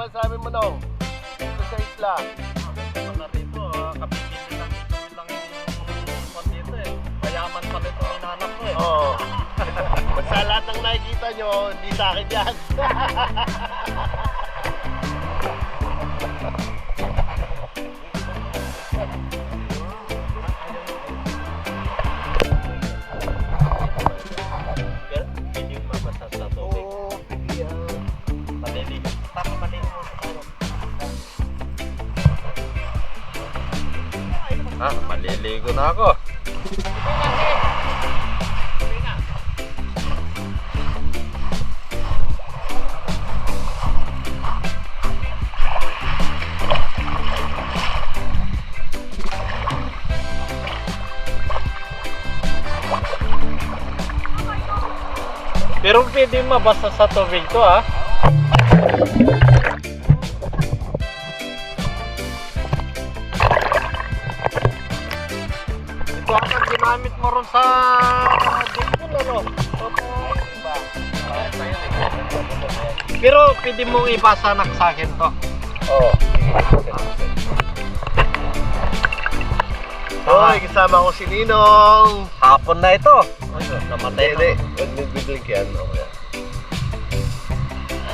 masasabi mo nung dito sa isla? Wala rito, kapitinin lang yung kwan dito eh. Mayaman pala itong inanak ko eh. Oo. Basta lahat ng nakikita nyo, hindi sa akin yan. Hindi yung mabasa sa tubig. Oo, yan. Maliligo. Para maliligo sa tubig. Maliligo na ako. Pero pwede mabasa sa tubig to ah. Ito ang ginamit mo ron sa dipon ano? Pero pwede mong ipasanak sa akin to. Oo. Hoy, kasama ko si Ninong. Hapon na ito. Namatay Hindi, na. huwag nagbiblink yan. Okay.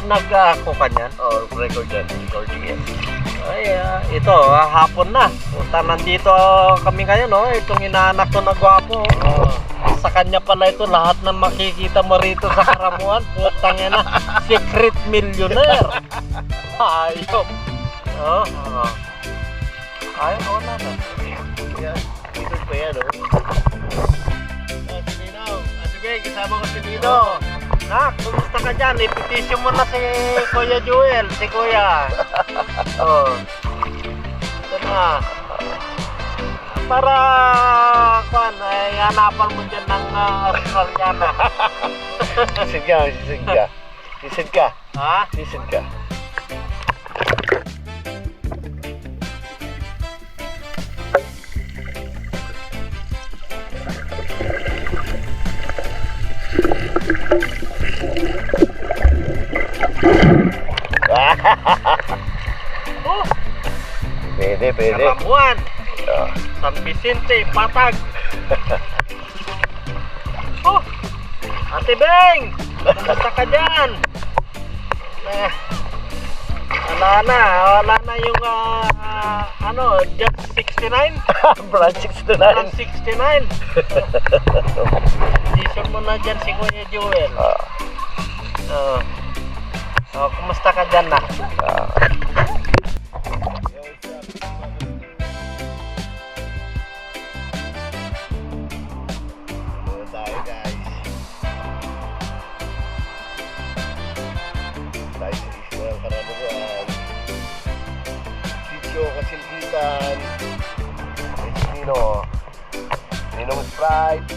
Nag-ako ka niyan. Oo, record yan. Recording yan. Ay, ito, hapon na. Punta nandito kami ngayon, no? Itong inaanak ko na gwapo. Sa kanya pala ito, lahat ng makikita mo rito sa Karamuan. Putang ina, secret millionaire. Ayop. Oh, ayaw, wala na. Yan. Dito pa yan, oh. Si Ninong. Sige, kasama ko si Ninong. Nak, kumusta ka dyan? Ipitisyon mo na si Kuya Joel, si Kuya. Oh. Ito na. Para, hanapan mo dyan ng Australiana. Sisid ka, sisid ka. Sisid ka. Ha? Sisid ka. Oh, Pwede, pwede. Karamuan, Oh. San Vicente, Patag. Oh, Ate Beng, kumusta ka dyan? Wala na yung Just 69? Branch 69. Just 69. Decision mo na dyan si Kuya Joel. Kumusta ka dyan na? Muna tayo, guys. Tayo sa isla ng Karamuan. Sitio Kasilgitan. Ay, Ninong Sprite.